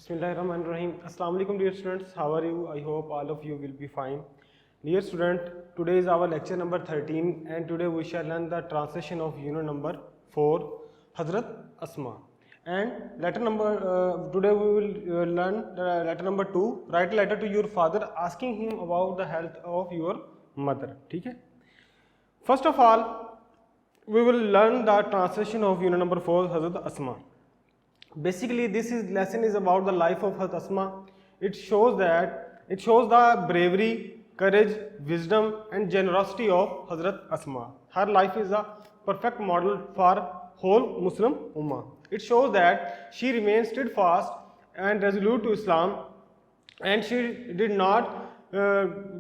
Bismillahirrahmanirrahim. Assalamu alaikum dear students. How are you? I hope all of you will be fine. Dear student, today is our lecture number 13 and today we shall learn the translation of unit number 4, Hazrat Asma. And today we will learn letter number 2, write a letter to your father asking him about the health of your mother. ठीक है? First of all, we will learn the translation of unit number 4, Hazrat Asma. Basically, lesson is about the life of Hazrat Asma. It shows the bravery, courage, wisdom, and generosity of Hazrat Asma. Her life is a perfect model for whole Muslim Ummah. It shows that she remained steadfast and resolute to Islam, and she did not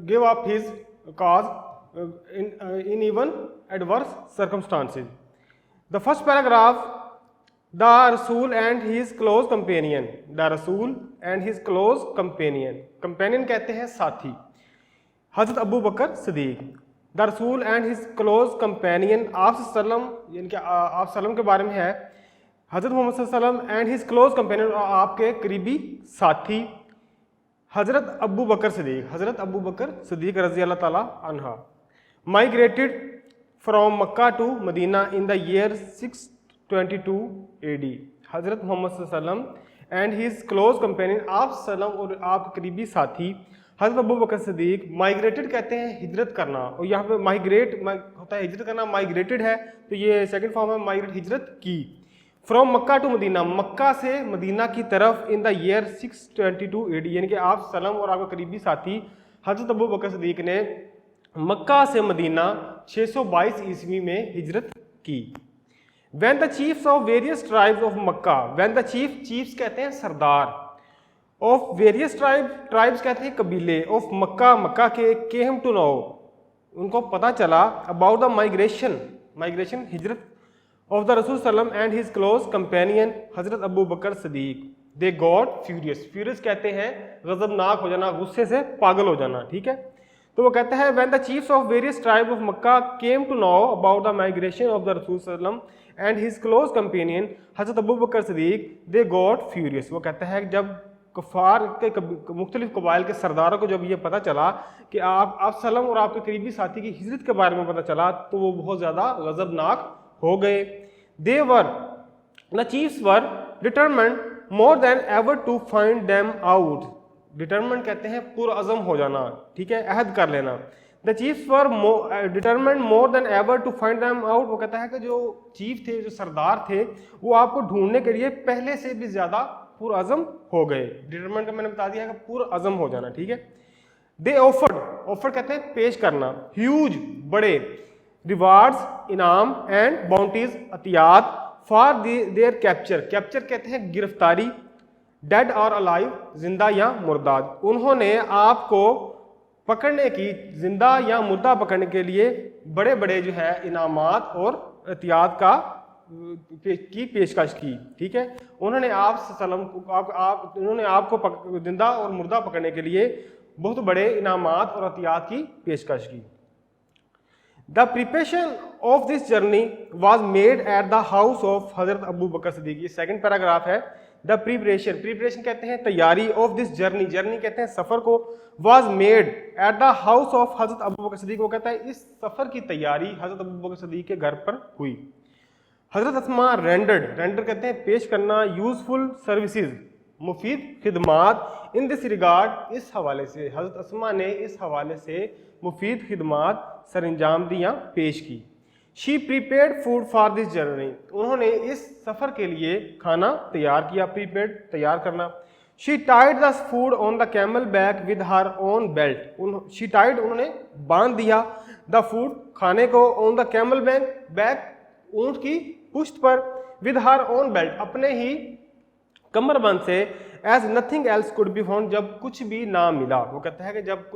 give up his cause in even adverse circumstances. The first paragraph. The Rasul and his close companion. The Rasul and his close companion. Companion कहते हैं साथी. हज़रत अबू बकर Siddique. The Rasul and his close companion. आप सल्लम यानी कि आप सल्लम के बारे में है. हज़रत मोहम्मद सल्लम and his close companion आपके करीबी साथी. हज़रत अबू बकर सिद्दीक. हज़रत अबू बकर सिद्दीक रज़ी अल्लाह ताला अन्हा. Migrated from Makkah to Medina in the year 622 AD. हज़रत मोहम्मद सल्लम एंड हिज क्लोज कंपेनियन आप सल्लम और आपके करीबी साथी हज़रत अबू बकर सिद्दीक. माइग्रेटेड कहते हैं हिजरत करना, और यहाँ पे माइग्रेट होता है हिजरत करना. माइग्रेटेड है तो ये सेकंड फॉर्म है माइग्रेट, हिजरत की. फ्रॉम मक्का टू मदीना, मक्का से मदीना की तरफ इन द ईयर 622 AD, यानी कि आप सल्लम और आपके करीबी साथी हज़रत अबू बकर सिद्दीक ने मक्का से मदीना 622 ईस्वी में हिजरत की. When the chiefs of various tribes of Makkah, when the chiefs कहते हैं सरदार, of various tribes कहते हैं कबीले, of मक्का के came to know, उनको पता चला about the migration हिजरत of the Rasul Sallam and his close companion Hazrat Abu Bakr Siddique. They got furious कहते हैं गजबनाक हो जाना, गुस्से से पागल हो जाना. ठीक है, तो वो कहता है when the chiefs of various tribes of Makkah came to know about the migration of the Rasul Sallam and his close companion हज़रत अबू बकर सिद्दीक, they got furious. वो कहता है जब कुफार के मुख्तलिफ कबाइल के सरदारों को जब ये पता चला कि आप सल्लम और आपके करीबी साथी की हिजरत के बारे में पता चला तो वो बहुत ज़्यादा गजबनाक हो गए. The chiefs were determined more than ever to find them out. Determent कहते हैं पुरअज़म हो जाना. ठीक है, अहद कर लेना. The chiefs were determined more than ever to find them out. वो कहता है कि जो चीफ थे, जो सरदार थे, वो आपको ढूंढने के लिए पहले से भी ज़्यादा पुरअज़म हो गए. डिटरमेंट का मैंने बता दिया है कि पुरअज़म हो जाना. ठीक है, दे ऑफर कहते हैं पेश करना. ह्यूज बड़े, रिवार्ड्स इनाम, एंड बाउंटीज अतियात फॉर देयर कैप्चर कहते हैं गिरफ्तारी. डेड और अलाइव जिंदा या मुर्दाद, उन्होंने आपको पकड़ने की, जिंदा या मुर्दा पकड़ने के लिए बड़े बड़े जो है इनामात और एहतियात की पेशकश की. ठीक है, उन्होंने उन्होंने आपको जिंदा और मुर्दा पकड़ने के लिए बहुत बड़े इनामात और एहतियात की पेशकश की. The preparation of this journey was made at the house of Hazrat Abu बकर सिद्दीक. ये सेकंड पैराग्राफ है. द प्रिपरेशन कहते हैं तैयारी, ऑफ दिस जर्नी कहते हैं सफर को, was made at the house of Hazrat Abu बकर सिद्दीक. वो कहता है इस सफर की तैयारी हजरत अबू बकर सिद्दीक के घर पर हुई. हजरत अस्मा रेंडर कहते हैं पेश करना, यूजफुल सर्विसेज मुफीद खिदमात, इन दिस रिगार्ड इस हवाले से हजरत अस्मा ने इस हवाले से मुफीद खिदमात सरंजाम दी या पेश की. She prepaid food for this journey, उन्होंने इस सफ़र के लिए खाना तैयार किया. प्रीपेड तैयार करना. She tied the food on the camel back with her own belt. She tied उन्होंने बांध दिया, द फूड खाने को, ऑन द कैमल बैक ऊंट की पुश्त पर, विद हर ओन बेल्ट अपने ही कमरबंद से, as nothing else could be found जब कुछ भी ना मिला. वो कहता है कि जब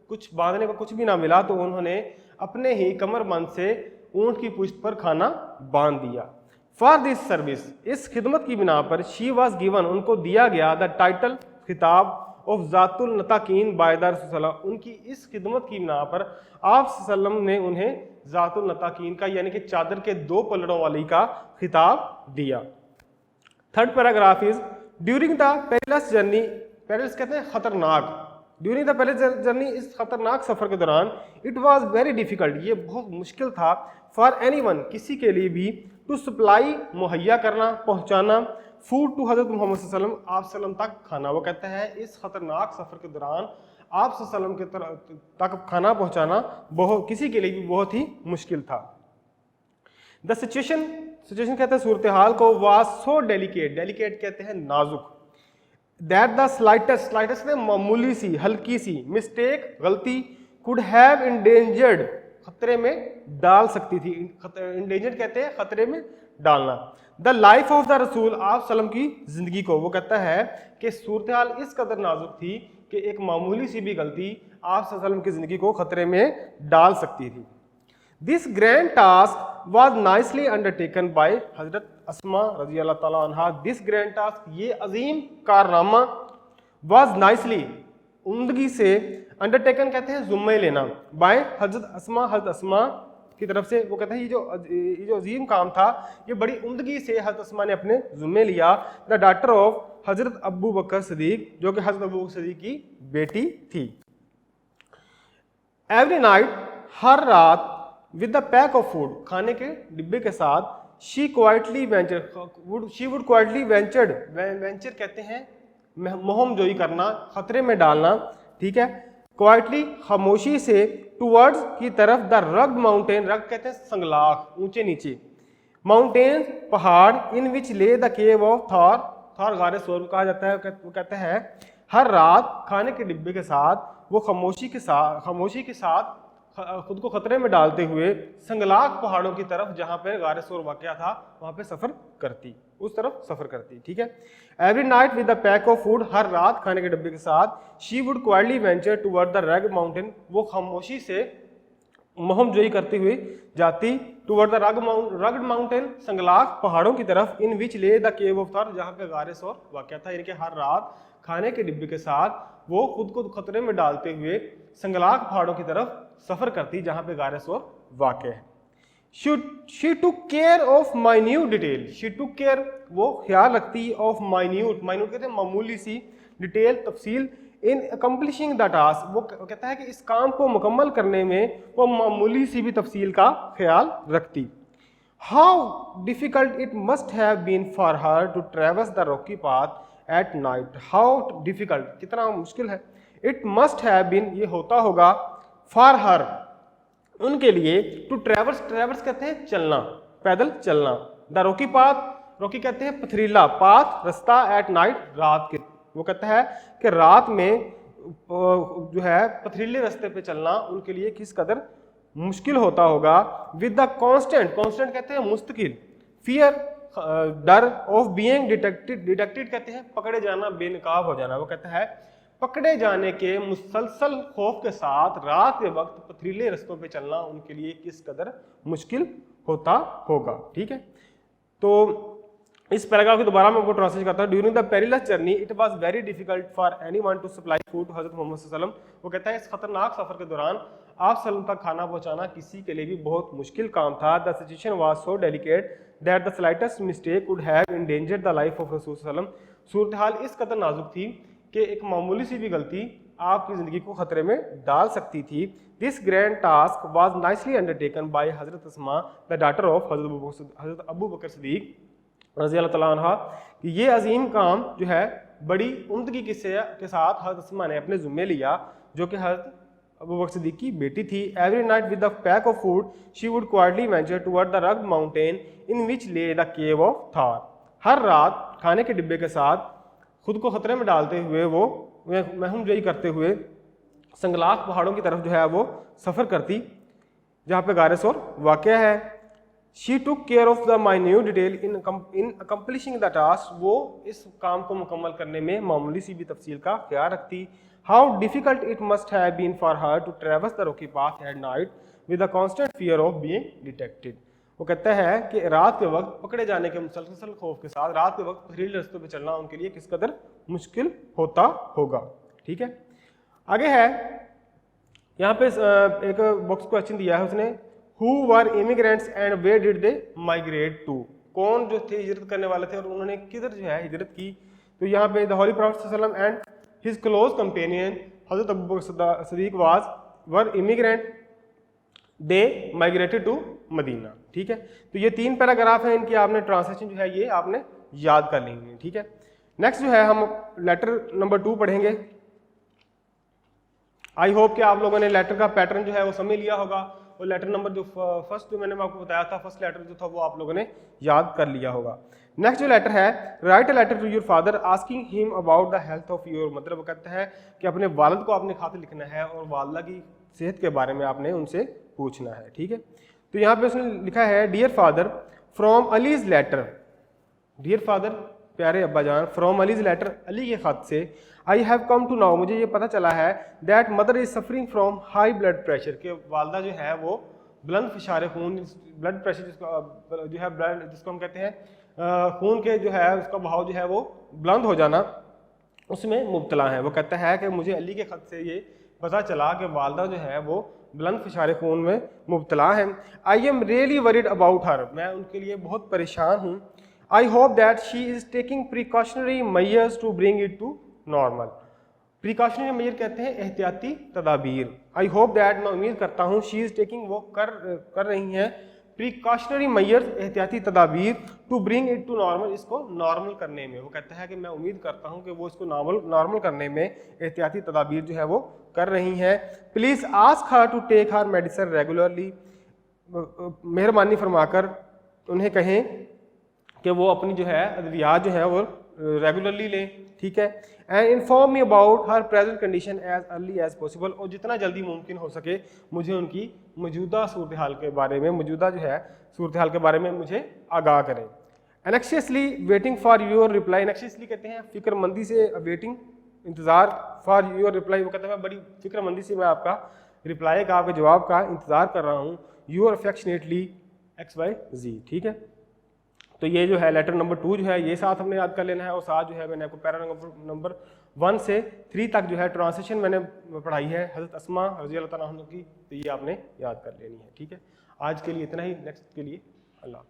कुछ बांधने को कुछ भी ना मिला तो उन्होंने अपने ही कमरबंद से ऊंट की पुश्त पर खाना बांध दिया. फॉर दिस सर्विस, इस खिदमत की बिना पर, शी वॉज गिवन उनको दिया गया द टाइटल खिताब ऑफ जातुल नताकीन बाय द रसूल सल्लल्लाहु, उनकी इस खिदमत की बिना पर आप सल्लम ने उन्हें जातुल नताकीन का यानी कि चादर के 2 पलड़ों वाली का खिताब दिया. Third paragraph is during the perilous journey, perilous कहते हैं खतरनाक, ड्यूरिंग द पेरिलस जर्नी, इस खतरनाक सफर के दौरान, इट वाज वेरी डिफिकल्ट, ये बहुत मुश्किल था, फॉर एनीवन, किसी के लिए भी, टू सप्लाई, मुहैया करना, पहुंचाना, फूड टू हजरत मोहम्मद सल्लल्लाहु अलैहि वसल्लम, आप सल्लम तक खाना। वो कहता है इस खतरनाक सफर के दौरान आप सल्लम के तक खाना पहुंचाना बहुत, किसी के लिए भी बहुत ही मुश्किल था। द सिचुएशन, सिचुएशन कहते हैं सूरत हाल को, वाज सो डेलिकेट, डेलिकेट कहते हैं नाजुक, दैट द स्लाइटेस्ट, स्लाइटेस्ट में मामूली सी, हल्की सी मिस्टेक, गलती, कुड हैव इंडेंजर्ड, खतरे में डाल सकती थी, इंडेंजर्ड कहते हैं खतरे में डालना, द लाइफ ऑफ द रसूल, आप सल्लम की जिंदगी को। वो कहता है कि सूरत हाल इस कदर नाजुक थी कि एक मामूली सी भी गलती आप सल्लम की जिंदगी को खतरे में डाल सकती थी। This grand task was nicely undertaken by हजरत अस्मा रजी अल्लाह ताला अन्हा, दिस ग्रैंड टास्क, ये अजीम कारनामा, was nicely, उम्दगी से, अंडरटेकन कहते हैं जुम्मे लेना, बाय हजरत अस्मा की तरफ से। वो कहते हैं ये जो अजीम काम था ये बड़ी उम्दगी से हजरत अस्मा ने अपने जुम्मे लिया। The daughter of Hazrat Abu Bakr Sadiq, जो कि हजरत अबू बकर सदीक की बेटी थी। एवरी नाइट, हर रात, with the pack of food, खाने के डिब्बे के साथ, she quietly venture, she would quietly ventured, venture कहते हैं मोहम जोई करना, खतरे में डालना, ठीक है, क्वाइटली खामोशी से, टूवर्ड्स की तरफ, द रग्ड माउंटेन, रग्ड कहते हैं संगलाख, ऊंचे नीचे, माउंटेन पहाड़, इन which lay the cave of Thor, Thor गारे सोर कहा जाता है। वो कहते हैं हर रात खाने के डिब्बे के साथ वो खामोशी के साथ खुद को खतरे में डालते हुए संगलाख पहाड़ों की तरफ, जहां पे गारे सोर वाकया था, वहां पे सफर करती, उस तरफ सफर करती, ठीक है। Every night with the pack of food, हर रात खाने के डब्बे के साथ, she would quietly venture toward the rugged mountain, वो खामोशी से मोहम जोई करते हुए जाती, टुवर्ड द रग्ड माउंटेन, संगलाख पहाड़ों की तरफ, इन which lay the cave of Thor, जहां पे गारे सोर वाकया था, यानी कि हर रात खाने के डिब्बे के साथ वो खुद को खतरे में डालते हुए संगलाख पहाड़ों की तरफ सफर करती, जहां पे गारे सोर वाक़ है। She took care of minute detail, she took care, वो ख्याल रखती, ऑफ माइन्यूट, माइन्यूट कहते हैं मामूली सी, डिटेल तफसील, इन अकम्पलिशिंग द टास्क, वो कहता है कि इस काम को मुकम्मल करने में वो मामूली सी भी तफसील का ख्याल रखती। How difficult it must have been for her to travels the rocky path at night, how difficult, कितना मुश्किल है, इट मस्ट हैव बीन, ये होता होगा, फॉर हर, उनके लिए, टू ट्रेवर्स, ट्रेवर्स कहते हैं चलना, पैदल चलना, द रॉकी पाथ, रॉकी कहते हैं पथरीला, पाथ रास्ता, एट नाइट, रात के, वो कहता है कि रात में जो है पथरीले रास्ते पे चलना उनके लिए किस कदर मुश्किल होता होगा। विद द कॉन्स्टेंट, कॉन्स्टेंट कहते हैं मुस्तकिल, फियर, डर, ऑफ बीइंग डिटेक्टेड, डिटेक्टेड कहते हैं पकड़े जाना, बेनकाब हो जाना, वो कहता है पकड़े जाने के मुसलसल खौफ के साथ रात के वक्त पथरीले रास्तों पे चलना उनके लिए किस कदर मुश्किल होता होगा, ठीक है। तो इस पैराग्राफ को दोबारा मैं आपको ट्रांसलेट करता हूँ। During the perilous journey it was very difficult for anyone to supply food to हजरत मोहम्मद सल्लल्लाहु अलैहि वसल्लम, वो कहता है इस खतरनाक सफर के दौरान आप सल्लम तक खाना पहुंचाना किसी के लिए भी बहुत मुश्किल काम था। The situation was so delicate that the slightest mistake would have endangered the life of रसूल सल्लल्लाहु अलैहि वसल्लम, सूरत हाल इस कदर नाजुक थी कि एक मामूली सी भी गलती आपकी ज़िंदगी को खतरे में डाल सकती थी। This grand task was nicely undertaken by Hazrat Asma the daughter of Hazrat Abu Bakr Sadiq रज़ी अल्लाह तआला अन्हा, कि ये अजीम काम जो है बड़ी उम्दगी के साथ हजरत अस्मा ने अपने ज़ुम्मे लिया, जो कि हजरत अबू बकर सदीक की बेटी थी। Every night with the pack of food she would quietly venture toward the rugged mountain in which lay the cave of Thawr, हर रात खाने के डिब्बे के साथ खुद को खतरे में डालते हुए वो महम जोई करते हुए संगलाख पहाड़ों की तरफ जो है वो सफ़र करती, जहाँ पे गारे सोर वाक़या है। She took care of the minute detail in accomplishing the task, वो इस काम को मुकम्मल करने में मामूली सी भी तफसील का ख्याल रखती। How difficult it must have been for her to travels the rocky path at night with the constant fear of being detected, वो कहता है कि रात के वक्त पकड़े जाने के मुसलसल खौफ के साथ रात के वक्त पथरीले रास्तों पे चलना उनके लिए किस कदर मुश्किल होता होगा, ठीक है। आगे है यहाँ पे एक बॉक्स क्वेश्चन दिया है उसने, who were immigrants and where did they migrate to, कौन जो थे हिजरत करने वाले थे और उन्होंने किधर जो है हिजरत की। तो यहाँ पे the holy prophet and his close companion हजरत Abu Bakr Siddiq were immigrant, they migrated to Medina. ठीक है, तो ये 3 पैराग्राफ हैं, इनकी आपने ट्रांसलेशन जो है ये आपने याद कर लेंगे। ठीक है, नेक्स्ट जो है हम लेटर नंबर 2 पढ़ेंगे। आई होप कि आप लोगों ने लेटर का पैटर्न जो है वो समझ लिया होगा, और लेटर नंबर जो फर्स्ट जो मैंने आपको बताया था, फर्स्ट लेटर जो था वो आप लोगों ने याद कर लिया होगा। नेक्स्ट जो लेटर है, write a letter to your father asking him about the health of your mother. वो कहता है कि अपने वालिद को आपने खाते लिखना है और वालदा की सेहत के बारे में आपने उनसे पूछना है। ठीक है, तो यहाँ पे उसने लिखा है dear father from Ali's letter, dear father प्यारे अब्बा जान, फ्रॉम अलीज लेटर अली के खत से, I have come to know मुझे ये पता चला है that mother is suffering from high blood pressure, के वालदा जो है वो बुलंद फिशार खून, ब्लड प्रेशर जिसको जो है ब्लड जिसको हम कहते हैं खून के जो है उसका बहाव जो है वो बुलंद हो जाना, उसमें मुब्तला है। वो कहता है कि मुझे अली के खत से ये पता चला कि वालदा जो है वो बुलंद फिशार खून में मुब्तला है। I am really worried about her, मैं उनके लिए बहुत परेशान हूँ। I hope that she is taking precautionary measures to bring it to normal. Precautionary measure कहते हैं एहतियाती तदाबीर। आई होप दैट मैं उम्मीद करता हूँ, शी इज़ टेकिंग वो कर रही हैं प्रिकॉशनरी मेजर्स एहतियाती तदाबीर to bring it to normal, इसको नॉर्मल करने में। वो कहता है कि मैं उम्मीद करता हूँ कि वो इसको नॉर्मल करने में एहतियाती तदाबीर जो है वो कर रही हैं। Please ask her to take her medicine regularly, मेहरबानी फरमाकर उन्हें कहें कि वो अपनी जो है अद्वियात जो है वो रेगुलरली लें। ठीक है, and inform me about her present condition as early as possible, और जितना जल्दी मुमकिन हो सके मुझे उनकी मौजूदा सूरत हाल के बारे में, मौजूदा जो है सूरत हाल के बारे में मुझे आगाह करें। एनेक्शियसली वेटिंग फॉर योर रिप्लाई, एनेक्शियसली कहते हैं फिक्रमंदी से, वेटिंग इंतज़ार, फॉर योर रिप्लाई वो कहते हैं बड़ी फिक्रमंदी से मैं आपका रिप्लाई का, आपके जवाब का इंतज़ार कर रहा हूँ। Your affectionately XYZ। ठीक है, तो ये जो है लेटर नंबर 2 जो है ये साथ हमने याद कर लेना है, और साथ जो है मैंने आपको पैरा नंबर 1 से 3 तक जो है ट्रांसलेशन मैंने पढ़ाई है हज़रत अस्मा रज़ी अल्लाह तआला अन्हा की, तो ये आपने याद कर लेनी है। ठीक है, आज के लिए इतना ही, नेक्स्ट के लिए अल्लाह।